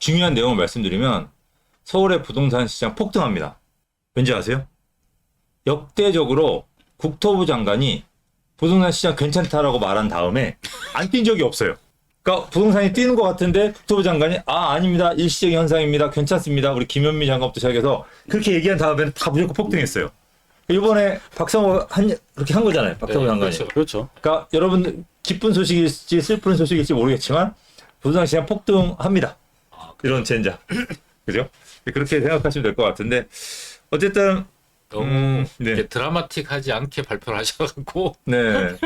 중요한 내용을 말씀드리면 서울의 부동산 시장 폭등합니다. 왠지 아세요? 역대적으로 국토부 장관이 부동산 시장 괜찮다라고 말한 다음에 안 뛴 적이 없어요. 그러니까 부동산이 뛰는 것 같은데 국토부 장관이 아닙니다. 일시적인 현상입니다. 괜찮습니다. 우리 김현미 장관부터 시작해서 그렇게 얘기한 다음에는 다 무조건 폭등했어요. 이번에 박성호 그렇게 한 거잖아요. 박성호 장관이. 그렇죠. 그러니까 여러분 기쁜 소식일지 슬픈 소식일지 모르겠지만 부동산 시장 폭등합니다. 이런 젠장. 그죠? 그렇게 생각하시면 될 것 같은데 어쨌든 너무 네. 이렇게 드라마틱하지 않게 발표를 하셔갖고 네.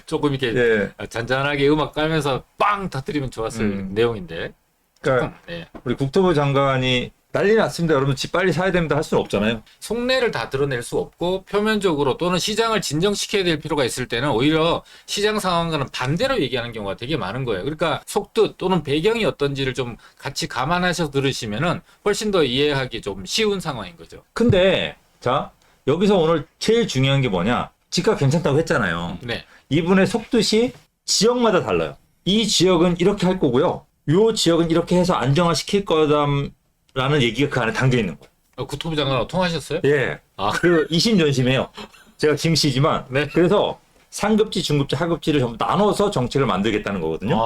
조금 이렇게 예. 잔잔하게 음악 깔면서 빵 터뜨리면 좋았을 내용인데. 그러니까 네. 우리 국토부 장관이 난리 났습니다. 여러분 집 빨리 사야 됩니다. 할 수는 없잖아요. 속내를 다 드러낼 수 없고 표면적으로 또는 시장을 진정시켜야 될 필요가 있을 때는 오히려 시장 상황과는 반대로 얘기하는 경우가 되게 많은 거예요. 그러니까 속뜻 또는 배경이 어떤지를 좀 같이 감안하셔서 들으시면은 훨씬 더 이해하기 좀 쉬운 상황인 거죠. 근데 자 여기서 오늘 제일 중요한 게 뭐냐? 집값 괜찮다고 했잖아요. 네. 이분의 속뜻이 지역마다 달라요. 이 지역은 이렇게 할 거고요. 요 지역은 이렇게 해서 안정화시킬 거다라는 얘기가 그 안에 담겨 있는 거예요. 국토부 장관하고 통하셨어요? 예. 아. 그 이심전심해요. 제가 김씨지만 네. 그래서 상급지, 중급지, 하급지를 전부 나눠서 정책을 만들겠다는 거거든요.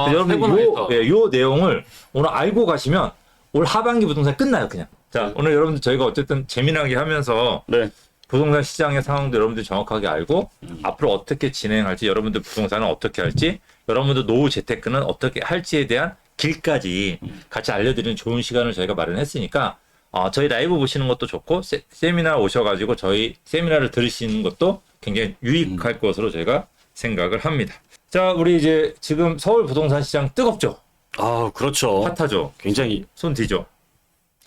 그래서 세 분 여러분 해서. 요 내용을 오늘 알고 가시면 올 하반기 부동산 끝나요, 그냥. 자, 오늘 여러분들 저희가 어쨌든 재미나게 하면서 네. 부동산 시장의 상황도 여러분들 정확하게 알고 앞으로 어떻게 진행할지, 여러분들 부동산은 어떻게 할지, 여러분들 노후 재테크는 어떻게 할지에 대한 길까지 같이 알려드리는 좋은 시간을 저희가 마련했으니까 저희 라이브 보시는 것도 좋고 세미나 오셔가지고 저희 세미나를 들으시는 것도 굉장히 유익할 것으로 저희가 생각을 합니다. 자, 우리 이제 지금 서울 부동산 시장 뜨겁죠? 아, 그렇죠. 핫하죠? 굉장히 손 뒤죠?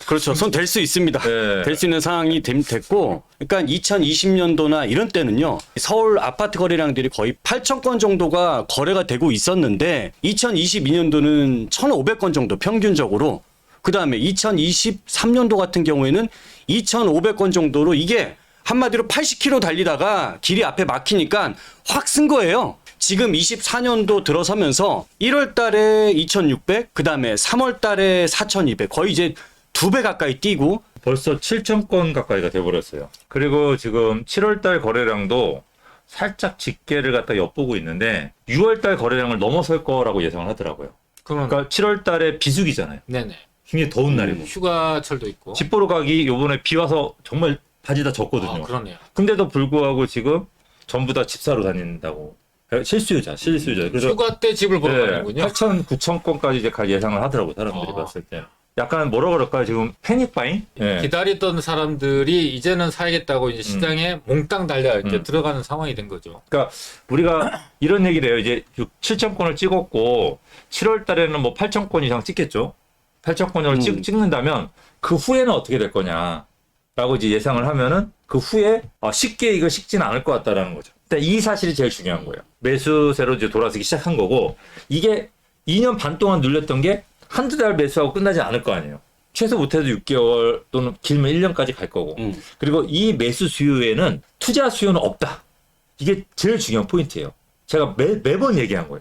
그렇죠. 손 댈 수 있습니다. 네. 될 수 있는 상황이 됐고, 그러니까 2020년도나 이런 때는요, 서울 아파트 거래량들이 거의 8,000건 정도가 거래가 되고 있었는데, 2022년도는 1,500건 정도 평균적으로, 그 다음에 2023년도 같은 경우에는 2,500건 정도로 이게 한마디로 80km 달리다가 길이 앞에 막히니까 확 쓴 거예요. 지금 24년도 들어서면서 1월 달에 2,600, 그 다음에 3월 달에 4,200, 거의 이제 2배 가까이 뛰고 벌써 7,000건 가까이가 돼버렸어요. 그리고 지금 7월달 거래량도 살짝 집계를 갖다 엿보고 있는데 6월달 거래량을 넘어설 거라고 예상을 하더라고요. 그러니까 7월달에 비수기잖아요. 네네. 굉장히 더운 날이고 휴가철도 있고. 집 보러 가기 요번에 비 와서 정말 바지 다 젖거든요. 그러네요. 근데도 불구하고 지금 전부 다 집 사러 다닌다고. 실수요자. 그래서 휴가 때 집을 보러 가는군요. 8,000, 9,000건까지 이제 갈 예상을 하더라고요. 사람들이 봤을 때. 약간 뭐라 그럴까요? 지금 패닉 바잉? 예. 기다리던 사람들이 이제는 사야겠다고 이제 시장에 몽땅 달려 이제 들어가는 상황이 된 거죠. 그러니까 우리가 이런 얘기를 해요. 이제 7,000건을 찍었고 7월 달에는 뭐 8,000건 이상 찍겠죠. 8,000건을 찍는다면 그 후에는 어떻게 될 거냐라고 이제 예상을 하면은 그 후에 쉽게 이거 식지는 않을 것 같다라는 거죠. 일단 이 사실이 제일 중요한 거예요. 매수세로 이제 돌아서기 시작한 거고 이게 2년 반 동안 눌렸던 게 한두 달 매수하고 끝나지 않을 거 아니에요. 최소 못해도 6개월 또는 길면 1년까지 갈 거고. 그리고 이 매수 수요에는 투자 수요는 없다. 이게 제일 중요한 포인트예요. 제가 매번 얘기한 거예요.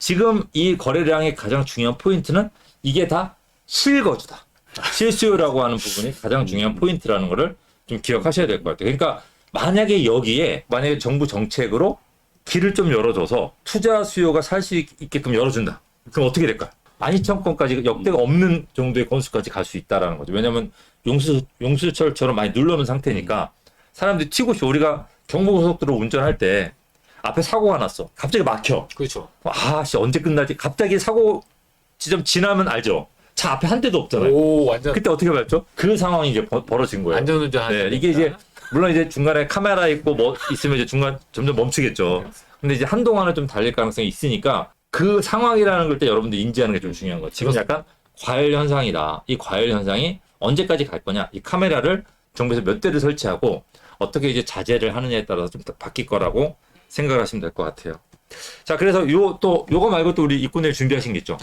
지금 이 거래량의 가장 중요한 포인트는 이게 다 실거주다. 실수요라고 하는 부분이 가장 중요한 포인트라는 거를 좀 기억하셔야 될 것 같아요. 그러니까 만약에 정부 정책으로 길을 좀 열어줘서 투자 수요가 살 수 있게끔 열어준다. 그럼 어떻게 될까요? 12,000건까지 역대가 없는 정도의 건수까지 갈 수 있다라는 거죠. 왜냐하면 용수철처럼 많이 눌러놓은 상태니까 사람들이 튀고 싶어. 우리가 경부고속도로 운전할 때 앞에 사고가 났어. 갑자기 막혀. 그렇죠. 언제 끝나지? 갑자기 사고 지점 지나면 알죠. 차 앞에 한 대도 없잖아요. 오, 완전 그때 어떻게 밟죠? 그 상황이 이제 벌어진 거예요. 안전운전 하시니까. 네, 이게 이제 물론 이제 중간에 카메라 있고 뭐 있으면 이제 중간 점점 멈추겠죠. 근데 이제 한동안은 좀 달릴 가능성이 있으니까 그 상황이라는 걸 때 여러분들 인지하는 게 좀 중요한 거예요. 지금 약간 과열 현상이다. 이 과열 현상이 언제까지 갈 거냐? 이 카메라를 정부에서 몇 대를 설치하고 어떻게 이제 자제를 하느냐에 따라서 좀 바뀔 거라고 생각을 하시면 될 것 같아요. 자, 그래서 요거 말고 또 우리 입고 내일 준비하신 게 있죠?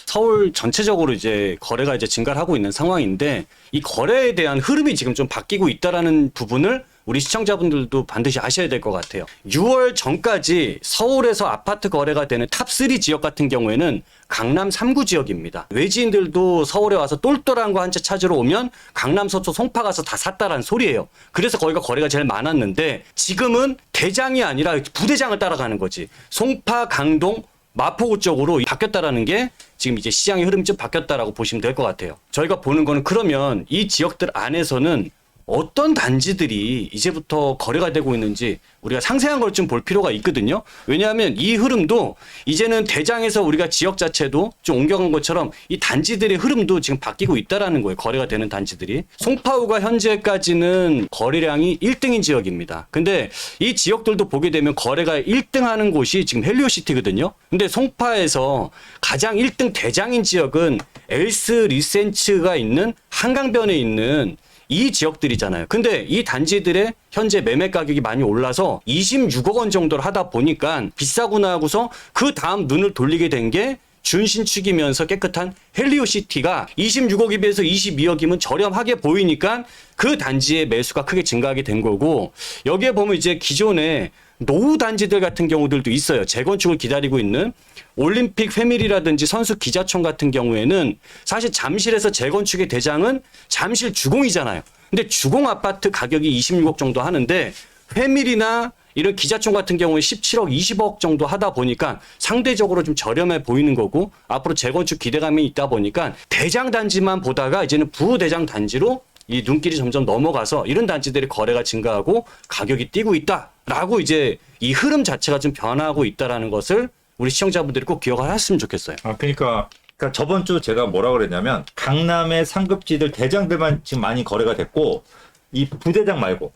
서울 전체적으로 이제 거래가 이제 증가를 하고 있는 상황인데 이 거래에 대한 흐름이 지금 좀 바뀌고 있다라는 부분을 우리 시청자분들도 반드시 아셔야 될 것 같아요. 6월 전까지 서울에서 아파트 거래가 되는 탑3 지역 같은 경우에는 강남 3구 지역입니다. 외지인들도 서울에 와서 똘똘한 거 한 채 찾으러 오면 강남 서초 송파 가서 다 샀다라는 소리예요. 그래서 거기가 거래가 제일 많았는데 지금은 대장이 아니라 부대장을 따라가는 거지. 송파, 강동, 마포구 쪽으로 바뀌었다라는 게 지금 이제 시장의 흐름이 좀 바뀌었다라고 보시면 될 것 같아요. 저희가 보는 거는 그러면 이 지역들 안에서는 어떤 단지들이 이제부터 거래가 되고 있는지 우리가 상세한 걸 좀 볼 필요가 있거든요. 왜냐하면 이 흐름도 이제는 대장에서 우리가 지역 자체도 좀 옮겨간 것처럼 이 단지들의 흐름도 지금 바뀌고 있다라는 거예요. 거래가 되는 단지들이. 송파구가 현재까지는 거래량이 1등인 지역입니다. 근데 이 지역들도 보게 되면 거래가 1등 하는 곳이 지금 헬리오시티거든요. 근데 송파에서 가장 1등 대장인 지역은 엘스 리센츠가 있는 한강변에 있는 이 지역들이잖아요. 근데 이 단지들의 현재 매매 가격이 많이 올라서 26억 원 정도를 하다 보니까 비싸구나 하고서 그 다음 눈을 돌리게 된 게 준신축이면서 깨끗한 헬리오시티가 26억에 비해서 22억이면 저렴하게 보이니까 그 단지의 매수가 크게 증가하게 된 거고, 여기에 보면 이제 기존의 노후 단지들 같은 경우들도 있어요. 재건축을 기다리고 있는 올림픽 패밀리라든지 선수 기자촌 같은 경우에는 사실 잠실에서 재건축의 대장은 잠실 주공이잖아요. 근데 주공 아파트 가격이 26억 정도 하는데 패밀리나 이런 기자촌 같은 경우에 17억, 20억 정도 하다 보니까 상대적으로 좀 저렴해 보이는 거고, 앞으로 재건축 기대감이 있다 보니까 대장 단지만 보다가 이제는 부대장 단지로 이 눈길이 점점 넘어가서 이런 단지들의 거래가 증가하고 가격이 뛰고 있다라고 이제 이 흐름 자체가 좀 변하고 있다라는 것을 우리 시청자분들이 꼭 기억을 하셨으면 좋겠어요. 그러니까 저번 주 제가 뭐라고 그랬냐면 강남의 상급지들 대장들만 지금 많이 거래가 됐고 이 부대장 말고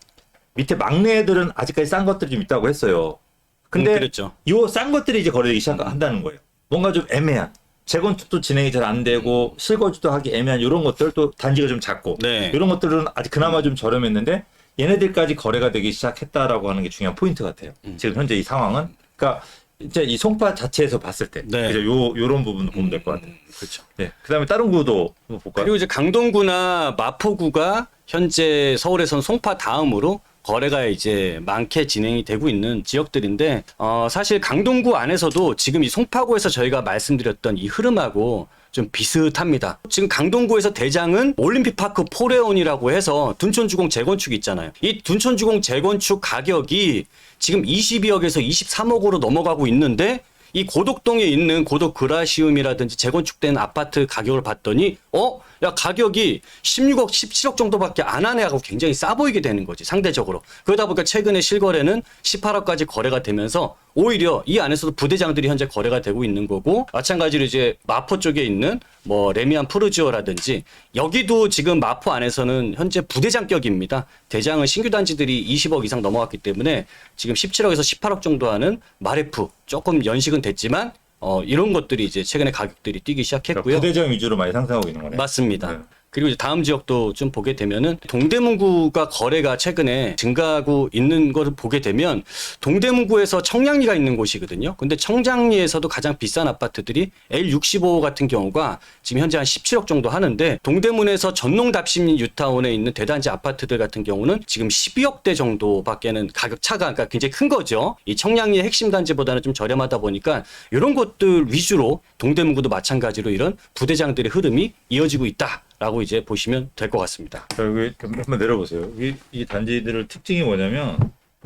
밑에 막내 애들은 아직까지 싼 것들이 좀 있다고 했어요. 근데 그랬죠. 요 싼 것들이 이제 거래되기 시작한다는 거예요. 뭔가 좀 애매한. 재건축도 진행이 잘 안 되고 실거주도 하기 애매한 이런 것들, 또 단지가 좀 작고 네. 이런 것들은 아직 그나마 좀 저렴했는데 얘네들까지 거래가 되기 시작했다라고 하는 게 중요한 포인트 같아요. 지금 현재 이 상황은. 그러니까 이제 이 송파 자체에서 봤을 때 네. 이제 요런 부분도 보면 될 것 같아요. 그렇죠. 네. 그다음에 다른 구도 한번 볼까요? 그리고 이제 강동구나 마포구가 현재 서울에선 송파 다음으로 거래가 이제 많게 진행이 되고 있는 지역들인데, 사실 강동구 안에서도 지금 이 송파구에서 저희가 말씀드렸던 이 흐름하고 좀 비슷합니다. 지금 강동구에서 대장은 올림픽파크 포레온이라고 해서 둔촌주공 재건축이 있잖아요. 이 둔촌주공 재건축 가격이 지금 22억에서 23억으로 넘어가고 있는데, 이 고덕동에 있는 고덕 그라시움이라든지 재건축된 아파트 가격을 봤더니 야 가격이 16억 17억 정도밖에 안 하네 하고 굉장히 싸 보이게 되는 거지 상대적으로. 그러다 보니까 최근에 실거래는 18억까지 거래가 되면서 오히려 이 안에서도 부대장들이 현재 거래가 되고 있는 거고, 마찬가지로 이제 마포 쪽에 있는 뭐 레미안 푸르지오라든지 여기도 지금 마포 안에서는 현재 부대장격입니다. 대장은 신규 단지들이 20억 이상 넘어갔기 때문에 지금 17억에서 18억 정도 하는 마레프, 조금 연식은 됐지만 이런 것들이 이제 최근에 가격들이 뛰기 시작했고요. 그러니까 부대장 위주로 많이 상승하고 있는 거네요. 맞습니다. 네. 그리고 이제 다음 지역도 좀 보게 되면은 동대문구가 거래가 최근에 증가하고 있는 것을 보게 되면, 동대문구에서 청량리가 있는 곳이거든요. 근데 청량리에서도 가장 비싼 아파트들이 L65 같은 경우가 지금 현재 한 17억 정도 하는데, 동대문에서 전농답심 뉴타운에 있는 대단지 아파트들 같은 경우는 지금 12억대 정도밖에는 가격 차가 그러니까 굉장히 큰 거죠. 이 청량리의 핵심 단지보다는 좀 저렴하다 보니까 이런 것들 위주로 동대문구도 마찬가지로 이런 부대장들의 흐름이 이어지고 있다. 라고 이제 보시면 될 것 같습니다. 자, 여기 한번 내려보세요. 이 단지들의 특징이 뭐냐면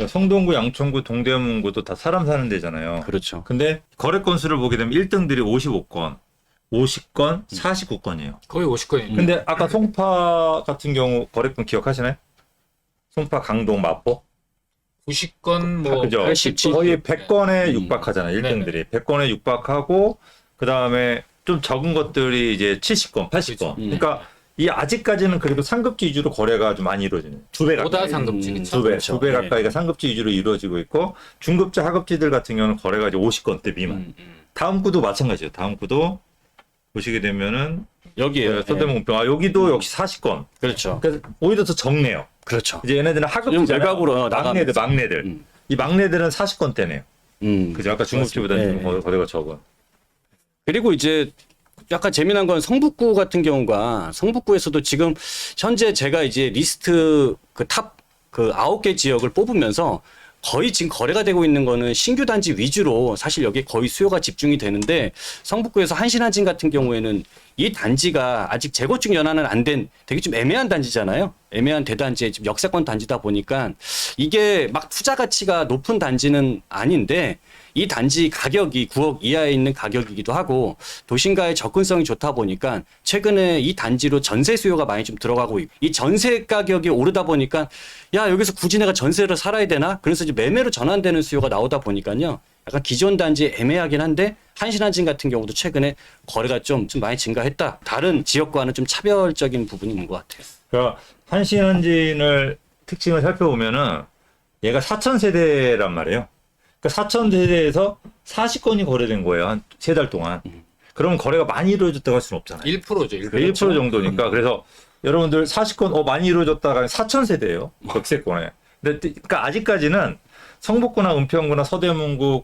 성동구, 양천구, 동대문구도 다 사람 사는 데잖아요. 그렇죠. 근데 거래 건수를 보게 되면 1등들이 55건, 50건, 49건이에요. 거의 50건이에요. 근데 아까 송파 같은 경우 거래건 기억하시나요? 송파, 강동, 마포? 90건 뭐 그죠? 87. 거의 100건에 육박하잖아요. 네네. 1등들이. 100건에 육박하고 그다음에 좀 적은 것들이 이제 70건, 80건. 그러니까 이 아직까지는 그래도 상급지 위주로 거래가 좀 많이 이루어지는. 두 배 보다 가까이. 상급지 그쵸? 두 배, 그렇죠. 두 배 네. 가까이가 상급지 위주로 이루어지고 있고, 중급지, 하급지들 같은 경우는 거래가 이제 50건대 미만. 다음 구도 마찬가지예요. 다음 구도 보시게 되면은 여기에요. 서대문병, 여기도 역시 40건. 그렇죠. 그래서 오히려 더 적네요. 그렇죠. 이제 얘네들은 좀 하급지잖아요. 외곽으로 나가면서. 막내들. 이 막내들은 40건대네요. 그죠? 아까 중급지보다는 네. 좀 거래가 적은. 그리고 이제 약간 재미난 건 성북구 같은 경우가, 성북구에서도 지금 현재 제가 이제 리스트 그 탑 그 9개 지역을 뽑으면서 거의 지금 거래가 되고 있는 거는 신규 단지 위주로 사실 여기 거의 수요가 집중이 되는데 성북구에서 한신한진 같은 경우에는 이 단지가 아직 재건축 연한은 안 된 되게 좀 애매한 단지잖아요. 애매한 대단지에 지금 역세권 단지다 보니까 이게 막 투자 가치가 높은 단지는 아닌데 이 단지 가격이 9억 이하에 있는 가격이기도 하고 도심과의 접근성이 좋다 보니까 최근에 이 단지로 전세 수요가 많이 좀 들어가고 있고 이 전세 가격이 오르다 보니까 야 여기서 굳이 내가 전세를 살아야 되나? 그래서 이제 매매로 전환되는 수요가 나오다 보니까요. 약간 기존 단지 애매하긴 한데 한신한진 같은 경우도 최근에 거래가 좀 많이 증가했다. 다른 지역과는 좀 차별적인 부분이 있는 것 같아요. 그러니까 한신한진을 특징을 살펴보면은 얘가 4,000세대란 말이에요. 그러니까 4,000세대에서 40건이 거래된 거예요. 한 3달 동안. 그러면 거래가 많이 이루어졌다고 할 수는 없잖아요. 1%죠. 1%. 1% 정도니까. 그래서 여러분들 40건 많이 이루어졌다가 4,000세대예요. 격세권에. 근데 그러니까 아직까지는 성북구나 은평구나 서대문구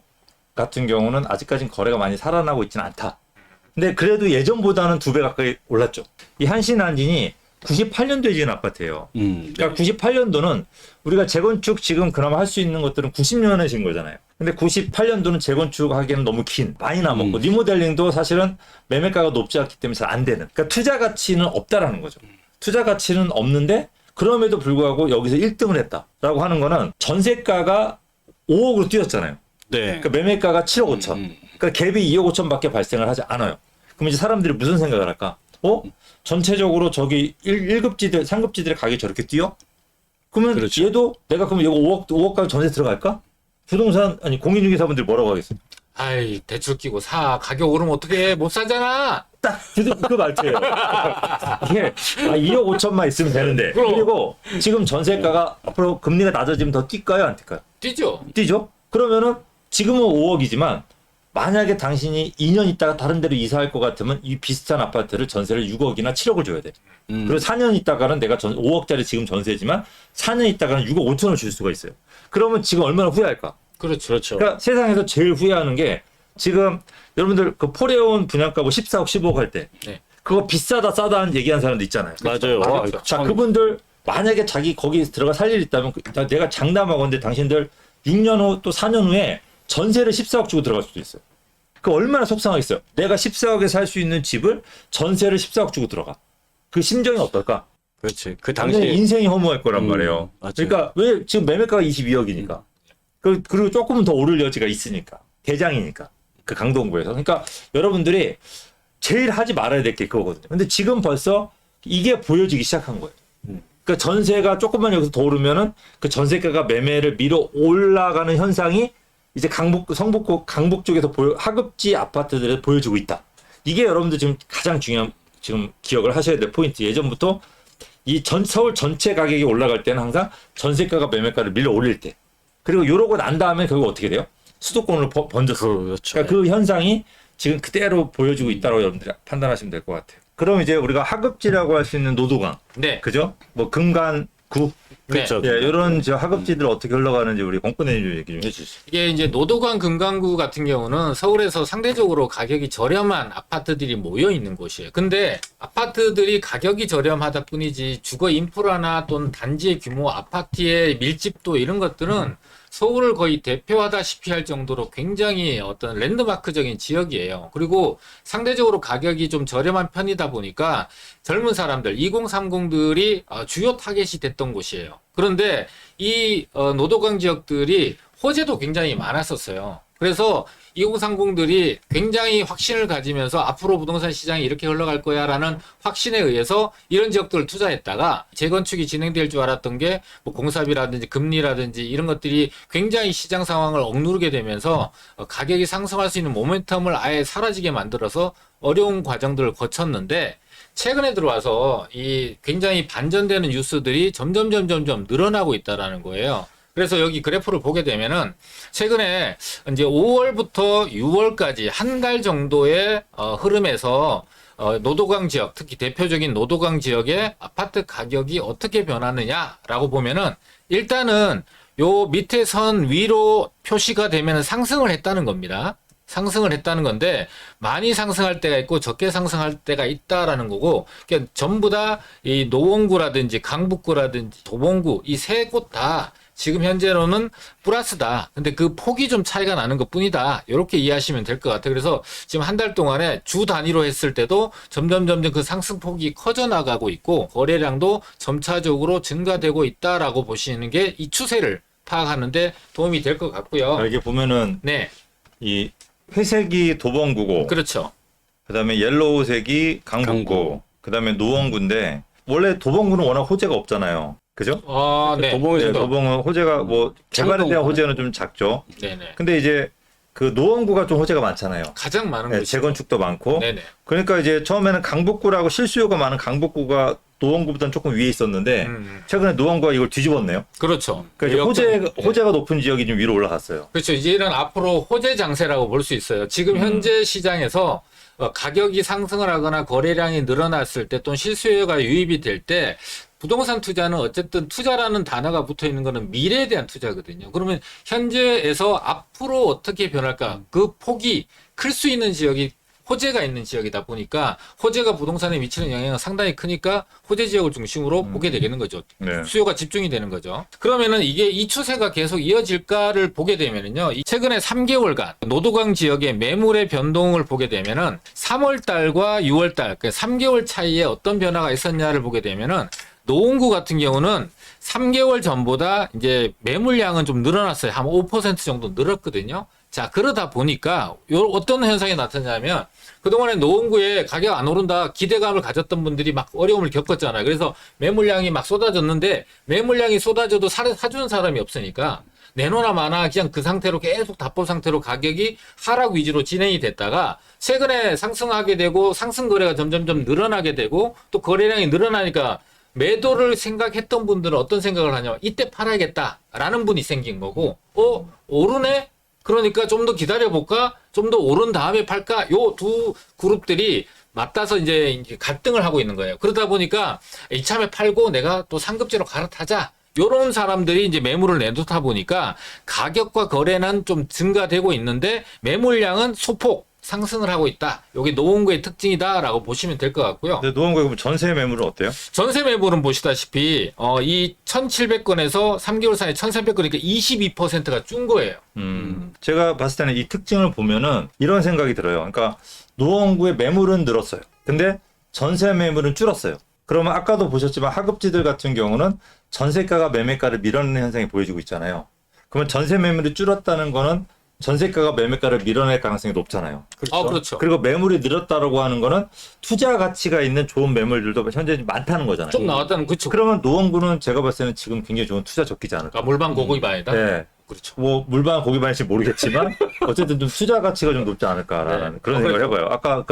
같은 경우는 아직까지는 거래가 많이 살아나고 있지는 않다. 근데 그래도 예전보다는 2배 가까이 올랐죠. 이 한신한진이 98년도에 지은 아파트예요. 그러니까 98년도는 우리가 재건축 지금 그나마 할 수 있는 것들은 90년에 지은 거잖아요. 근데 98년도는 재건축하기에는 너무 많이 남았고 리모델링도 사실은 매매가가 높지 않기 때문에 잘 안 되는. 그러니까 투자 가치는 없다라는 거죠. 투자 가치는 없는데 그럼에도 불구하고 여기서 1등을 했다라고 하는 거는 전세가가 5억으로 뛰었잖아요. 네. 그러니까 매매가가 7억 5천. 그러니까 갭이 2억 5천밖에 발생을 하지 않아요. 그럼 이제 사람들이 무슨 생각을 할까? 전체적으로 저기 1급지들, 3급지들의 가격이 저렇게 뛰어? 그러면 그렇죠. 얘도 내가 그럼 이거 5억까지 전세 들어갈까? 부동산, 아니, 공인중개사분들이 뭐라고 하겠어요? 아이, 대출 끼고 사. 가격 오르면 어떡해. 못 사잖아. 딱, 그 말투예요. 이게, 2억 5천만 있으면 되는데. 그럼. 그리고 지금 전세가가 앞으로 금리가 낮아지면 더 뛸까요? 안 뛸까요? 뛰죠. 뛰죠? 그러면은 지금은 5억이지만 만약에 당신이 2년 있다가 다른 데로 이사할 것 같으면 이 비슷한 아파트를 전세를 6억이나 7억을 줘야 돼. 그리고 4년 있다가는 내가 5억짜리 지금 전세지만 4년 있다가는 6억 5천을 줄 수가 있어요. 그러면 지금 얼마나 후회할까? 그렇죠. 그렇죠. 그러니까 세상에서 제일 후회하는 게 지금 여러분들 그 포레온 분양가 뭐 14억, 15억 할 때 네. 그거 비싸다 싸다 얘기한 사람도 있잖아요. 맞아요. 그렇죠. 자, 그분들 만약에 자기 거기 들어가 살 일 있다면 내가 장담하건데 당신들 6년 후 또 4년 후에 전세를 14억 주고 들어갈 수도 있어요. 그 얼마나 속상하겠어요. 내가 14억에 살 수 있는 집을 전세를 14억 주고 들어가. 그 심정이 어떨까? 그렇지. 그 당연히 당시에 인생이 허무할 거란 말이에요. 맞아요. 그러니까 왜 지금 매매가가 22억이니까. 그리고 조금은 더 오를 여지가 있으니까. 대장이니까. 그 강동구에서. 그러니까 여러분들이 제일 하지 말아야 될 게 그거거든요. 근데 지금 벌써 이게 보여지기 시작한 거예요. 그러니까 전세가 조금만 여기서 더 오르면은 그 전세가가 매매를 밀어 올라가는 현상이 이제 성북구 강북 쪽에서 하급지 아파트들에 보여지고 있다. 이게 여러분들 지금 가장 중요한 지금 기억을 하셔야 될 포인트. 예전부터 이 서울 전체 가격이 올라갈 때는 항상 전세가가 매매가를 밀어 올릴 때. 그리고 이러고 난 다음에 결국 어떻게 돼요? 수도권으로 번졌어요. 그렇죠. 그러니까 그 현상이 지금 그대로 보여지고 있다고 여러분들이 판단하시면 될 것 같아요. 그럼 이제 우리가 하급지라고 할 수 있는 노도강, 네. 그죠? 뭐 금관구, 그렇죠. 예, 이런 저 하급지들 어떻게 흘러가는지 우리 공권회님 좀 얘기 좀 해주시죠. 이게 이제 노도강 금강구 같은 경우는 서울에서 상대적으로 가격이 저렴한 아파트들이 모여 있는 곳이에요. 근데 아파트들이 가격이 저렴하다 뿐이지 주거 인프라나 또는 단지의 규모, 아파트의 밀집도 이런 것들은 서울을 거의 대표하다시피 할 정도로 굉장히 어떤 랜드마크적인 지역이에요. 그리고 상대적으로 가격이 좀 저렴한 편이다 보니까 젊은 사람들, 2030들이 주요 타겟이 됐던 곳이에요. 그런데 이 노도강 지역들이 호재도 굉장히 많았었어요. 그래서 2030들이 굉장히 확신을 가지면서 앞으로 부동산 시장이 이렇게 흘러갈 거야 라는 확신에 의해서 이런 지역들을 투자했다가 재건축이 진행될 줄 알았던 게 뭐 공사비라든지 금리라든지 이런 것들이 굉장히 시장 상황을 억누르게 되면서 가격이 상승할 수 있는 모멘텀을 아예 사라지게 만들어서 어려운 과정들을 거쳤는데 최근에 들어와서 이 굉장히 반전되는 뉴스들이 점점 늘어나고 있다라는 거예요. 그래서 여기 그래프를 보게 되면은 최근에 이제 5월부터 6월까지 한 달 정도의 흐름에서 노도강 지역, 특히 대표적인 노도강 지역의 아파트 가격이 어떻게 변하느냐라고 보면은 일단은 요 밑에 선 위로 표시가 되면 상승을 했다는 겁니다. 상승을 했다는 건데 많이 상승할 때가 있고 적게 상승할 때가 있다라는 거고 그러니까 전부 다 이 노원구라든지 강북구라든지 도봉구 이 세 곳 다 지금 현재로는 플러스다. 근데 그 폭이 좀 차이가 나는 것뿐이다. 이렇게 이해하시면 될 것 같아요. 그래서 지금 한 달 동안에 주 단위로 했을 때도 점점 그 상승폭이 커져 나가고 있고 거래량도 점차적으로 증가되고 있다라고 보시는 게 이 추세를 파악하는데 도움이 될 것 같고요. 자, 이게 보면은 네, 이 회색이 도봉구고, 그렇죠. 그다음에 옐로우색이 강북구, 강북. 그다음에 노원구인데 원래 도봉구는 워낙 호재가 없잖아요. 그죠? 아, 네. 도봉에서 네, 도봉은 호재가 뭐 개발에 대한 창동. 호재는 좀 작죠. 네네. 근데 이제 그 노원구가 좀 호재가 많잖아요. 가장 많은 네, 곳이 재건축도 많고. 네네. 그러니까 이제 처음에는 강북구라고 실수요가 많은 강북구가 노원구보다는 조금 위에 있었는데 최근에 노원구가 이걸 뒤집었네요. 그렇죠. 그러니까 이제 네. 호재가 높은 지역이 좀 위로 올라갔어요. 그렇죠. 이제 이런 앞으로 호재 장세라고 볼 수 있어요. 지금 현재 시장에서 가격이 상승을 하거나 거래량이 늘어났을 때 또는 실수요가 유입이 될 때 부동산 투자는 어쨌든 투자라는 단어가 붙어 있는 거는 미래에 대한 투자거든요. 그러면 현재에서 앞으로 어떻게 변할까? 그 폭이 클 수 있는 지역이 호재가 있는 지역이다 보니까 호재가 부동산에 미치는 영향은 상당히 크니까 호재 지역을 중심으로 보게 되겠는 거죠. 네. 수요가 집중이 되는 거죠. 그러면은 이게 이 추세가 계속 이어질까를 보게 되면은요. 최근에 3개월간 노도강 지역의 매물의 변동을 보게 되면은 3월 달과 6월 달, 그 3개월 차이에 어떤 변화가 있었냐를 보게 되면은 노원구 같은 경우는 3개월 전보다 이제 매물량은 좀 늘어났어요. 한 5% 정도 늘었거든요. 자, 그러다 보니까 어떤 현상이 나타나냐면 그동안에 노원구에 가격 안 오른다 기대감을 가졌던 분들이 막 어려움을 겪었잖아요. 그래서 매물량이 막 쏟아졌는데 매물량이 쏟아져도 사주는 사람이 없으니까 내놓으나 마나 그냥 그 상태로 계속 답보 상태로 가격이 하락 위주로 진행이 됐다가 최근에 상승하게 되고 상승 거래가 점점점 늘어나게 되고 또 거래량이 늘어나니까 매도를 생각했던 분들은 어떤 생각을 하냐면 이때 팔아야겠다라는 분이 생긴 거고 오르네? 그러니까 좀 더 기다려볼까? 좀 더 오른 다음에 팔까? 요 두 그룹들이 맞닿아서 이제 갈등을 하고 있는 거예요. 그러다 보니까 이참에 팔고 내가 또 상급지로 갈아타자. 요런 사람들이 이제 매물을 내놓다 보니까 가격과 거래는 좀 증가되고 있는데 매물량은 소폭 상승을 하고 있다. 여기 노원구의 특징이다라고 보시면 될 것 같고요. 근데 노원구에 그럼 전세 매물은 어때요? 전세 매물은 보시다시피 이 1,700건에서 3개월 사이에 1,300건이니까 22%가 준 거예요. 제가 봤을 때는 이 특징을 보면은 이런 생각이 들어요. 그러니까 노원구의 매물은 늘었어요. 근데 전세 매물은 줄었어요. 그러면 아까도 보셨지만 하급지들 같은 경우는 전세가가 매매가를 밀어내는 현상이 보여지고 있잖아요. 그러면 전세 매물이 줄었다는 거는 전세가가 매매가를 밀어낼 가능성이 높잖아요. 그렇죠. 그리고 매물이 늘었다라고 하는 거는 투자 가치가 있는 좋은 매물들도 현재 많다는 거잖아요. 좀 나왔다는 그렇죠. 그러면 노원구는 제가 봤을 때는 지금 굉장히 좋은 투자 적기지 않을까. 물방 고급이 아니다. 네. 그렇죠. 뭐 물반 고기반일지 모르겠지만 어쨌든 좀 투자 가치가 좀 높지 않을까라는 네. 그런 생각을 해봐요. 아까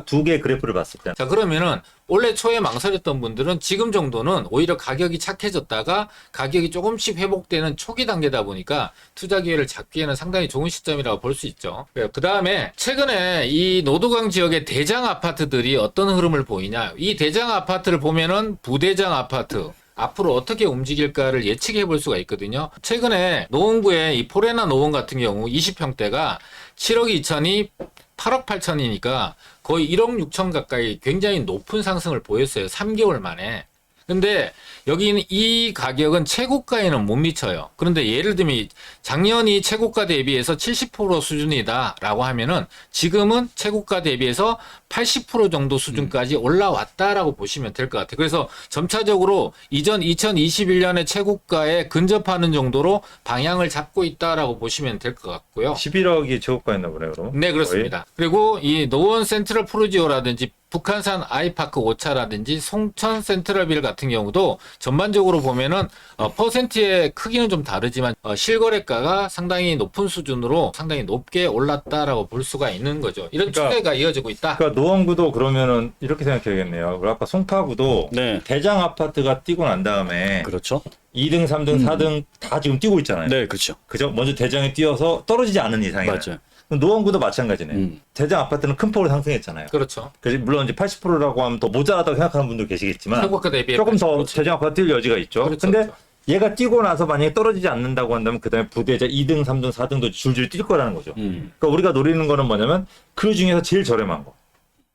두 개의 그래프를 봤을 때. 자, 그러면은 올해 초에 망설였던 분들은 지금 정도는 오히려 가격이 착해졌다가 가격이 조금씩 회복되는 초기 단계다 보니까 투자 기회를 잡기에는 상당히 좋은 시점이라고 볼 수 있죠. 그 다음에 최근에 이 노도강 지역의 대장 아파트들이 어떤 흐름을 보이냐. 이 대장 아파트를 보면은 부대장 아파트. 앞으로 어떻게 움직일까를 예측해 볼 수가 있거든요. 최근에 노원구의 이 포레나 노원 같은 경우 20평대가 7억 2천이 8억 8천이니까 거의 1억 6천 가까이 굉장히 높은 상승을 보였어요. 3개월 만에. 근데 여기는 이 가격은 최고가에는 못 미쳐요. 그런데 예를 들면 작년이 최고가 대비해서 70% 수준이다라고 하면은 지금은 최고가 대비해서 80% 정도 수준까지 올라왔다라고 보시면 될 것 같아요. 그래서 점차적으로 이전 2021년의 최고가에 근접하는 정도로 방향을 잡고 있다라고 보시면 될 것 같고요. 11억이 최고가였나 보네요, 그럼. 네, 그렇습니다. 그리고 이 노원 센트럴 프루지오라든지 북한산 아이파크 5차라든지 송천 센트럴빌 같은 경우도 전반적으로 보면은 퍼센트의 크기는 좀 다르지만 실거래가가 상당히 높은 수준으로 상당히 높게 올랐다라고 볼 수가 있는 거죠. 이런 그러니까- 추세가 이어지고 있다. 그러니까 노원구도 그러면은 이렇게 생각해야겠네요. 그리고 아까 송파구도 네. 대장 아파트가 뛰고 난 다음에 그렇죠. 2등, 3등, 4등 다 지금 뛰고 있잖아요. 네, 그렇죠. 그죠? 먼저 대장에 뛰어서 떨어지지 않은 이상이에요. 맞아요. 노원구도 마찬가지네. 음. 대장 아파트는 큰 폭으로 상승했잖아요. 그렇죠. 그래서 물론 이제 80%라고 하면 더 모자라다고 생각하는 분도 계시겠지만 최고가 대비해 조금 더 80%. 대장 아파트 뛸 여지가 있죠. 그렇죠, 근데 그렇죠. 얘가 뛰고 나서 만약에 떨어지지 않는다고 한다면 그다음에 부대자 2등, 3등, 4등도 줄줄이 뛸 거라는 거죠. 그러니까 우리가 노리는 거는 뭐냐면 그 중에서 제일 저렴한 거.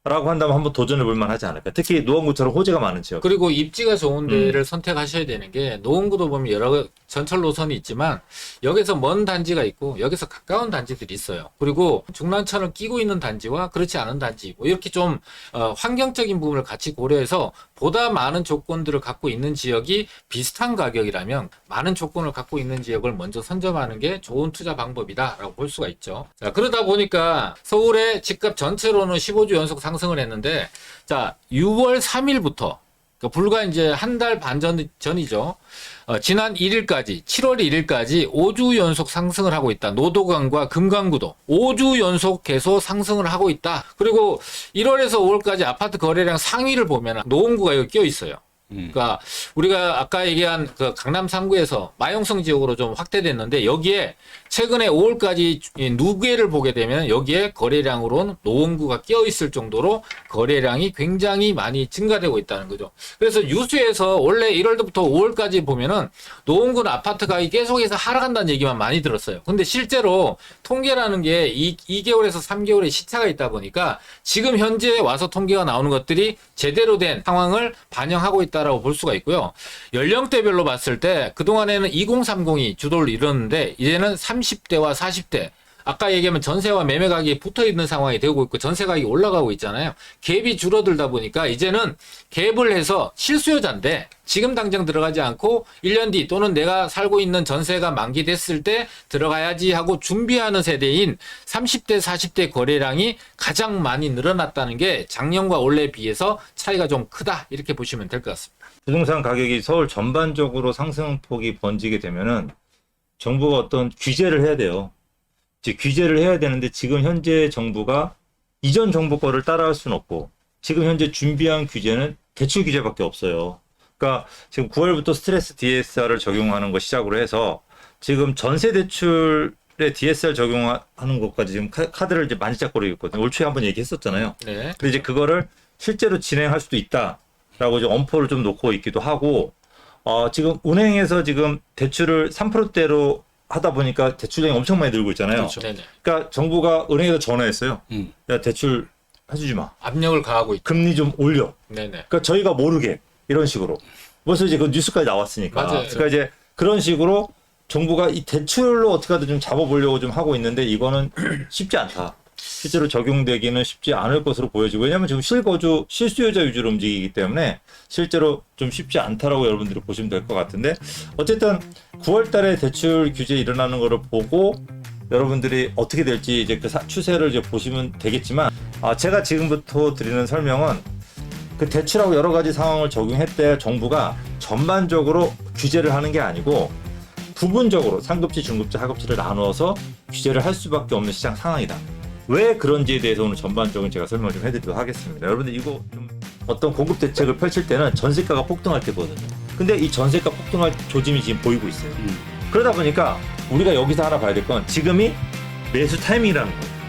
라고 한다면 한번 도전해 볼 만하지 않을까. 특히 노원구처럼 호재가 많은 지역. 그리고 입지가 좋은 데를 선택하셔야 되는 게 노원구도 보면 여러 전철 노선이 있지만 여기서 먼 단지가 있고 여기서 가까운 단지들이 있어요. 그리고 중랑천을 끼고 있는 단지와 그렇지 않은 단지 뭐 이렇게 좀 환경적인 부분을 같이 고려해서 보다 많은 조건들을 갖고 있는 지역이 비슷한 가격이라면 많은 조건을 갖고 있는 지역을 먼저 선점하는 게 좋은 투자 방법이다라고 볼 수가 있죠. 자, 그러다 보니까 서울의 집값 전체로는 15주 연속 상승을 했는데 자 6월 3일부터 그러니까 불과 이제 한 달 반 전이죠. 지난 1일까지 7월 1일까지 5주 연속 상승을 하고 있다. 노도강과 금강구도 5주 연속 계속 상승을 하고 있다. 그리고 1월에서 5월까지 아파트 거래량 상위를 보면 노원구가 여기 껴 있어요. 그러니까 우리가 아까 얘기한 그 강남 3구에서 마용성 지역으로 좀 확대됐는데 여기에 최근에 5월까지 누계를 보게 되면 여기에 거래량으로는 노원구가 끼어 있을 정도로 거래량이 굉장히 많이 증가되고 있다는 거죠. 그래서 뉴스에서 원래 1월부터 5월까지 보면은 노원구는 아파트 가격이 계속해서 하락한다는 얘기만 많이 들었어요. 근데 실제로 통계라는 게 2개월에서 3개월의 시차가 있다 보니까 지금 현재 와서 통계가 나오는 것들이 제대로 된 상황을 반영하고 있다라고 볼 수가 있고요. 연령대별로 봤을 때 그동안에는 2030이 주도를 이뤘는데 이제는 30대와 40대 아까 얘기하면 전세와 매매 가격이 붙어 있는 상황이 되고 있고 전세 가격이 올라가고 있잖아요. 갭이 줄어들다 보니까 이제는 갭을 해서 실수요자인데 지금 당장 들어가지 않고 1년 뒤 또는 내가 살고 있는 전세가 만기됐을 때 들어가야지 하고 준비하는 세대인 30대, 40대 거래량이 가장 많이 늘어났다는 게 작년과 올해에 비해서 차이가 좀 크다 이렇게 보시면 될 것 같습니다. 부동산 가격이 서울 전반적으로 상승폭이 번지게 되면은 정부가 어떤 규제를 해야 돼요. 이제 규제를 해야 되는데 지금 현재 정부가 이전 정부 거를 따라할 수는 없고 지금 현재 준비한 규제는 대출 규제밖에 없어요. 그러니까 지금 9월부터 스트레스 DSR을 적용하는 거 시작으로 해서 지금 전세 대출에 DSR 적용하는 것까지 지금 카드를 이제 많이 잡고리고 있거든요. 올 초에 한번 얘기했었잖아요. 네. 근데 이제 그거를 실제로 진행할 수도 있다라고 이제 엄포를 좀 놓고 있기도 하고 지금 은행에서 지금 대출을 3%대로 하다 보니까 대출량이 엄청 많이 늘고 있잖아요. 그렇죠. 네네. 그러니까 정부가 은행에서 전화했어요. 야 대출 해주지 마. 압력을 가하고 있죠. 금리 좀 올려. 네네. 그러니까 저희가 모르게 이런 식으로. 벌써 이제 그 뉴스까지 나왔으니까. 맞아요. 그러니까 이제 그런 식으로 정부가 이 대출로 어떻게 하든 좀 잡아보려고 좀 하고 있는데 이거는 쉽지 않다. 실제로 적용되기는 쉽지 않을 것으로 보여지고 왜냐하면 지금 실거주 실수요자 위주로 움직이기 때문에 실제로 좀 쉽지 않다라고 여러분들이 보시면 될 것 같은데 어쨌든 9월달에 대출 규제 일어나는 거를 보고 여러분들이 어떻게 될지 이제 그 추세를 이제 보시면 되겠지만 제가 지금부터 드리는 설명은 그 대출하고 여러 가지 상황을 적용했대 정부가 전반적으로 규제를 하는 게 아니고 부분적으로 상급지, 중급지, 하급지를 나누어서 규제를 할 수밖에 없는 시장 상황이다. 왜 그런지에 대해서 오늘 전반적인 제가 설명을 좀 해드리도록 하겠습니다. 여러분들 이거 좀 어떤 공급 대책을 펼칠 때는 전세가가 폭등할 때거든요. 근데 이 전세가 폭등할 조짐이 지금 보이고 있어요. 그러다 보니까 우리가 여기서 하나 봐야 될 건 지금이 매수 타이밍이라는 거예요.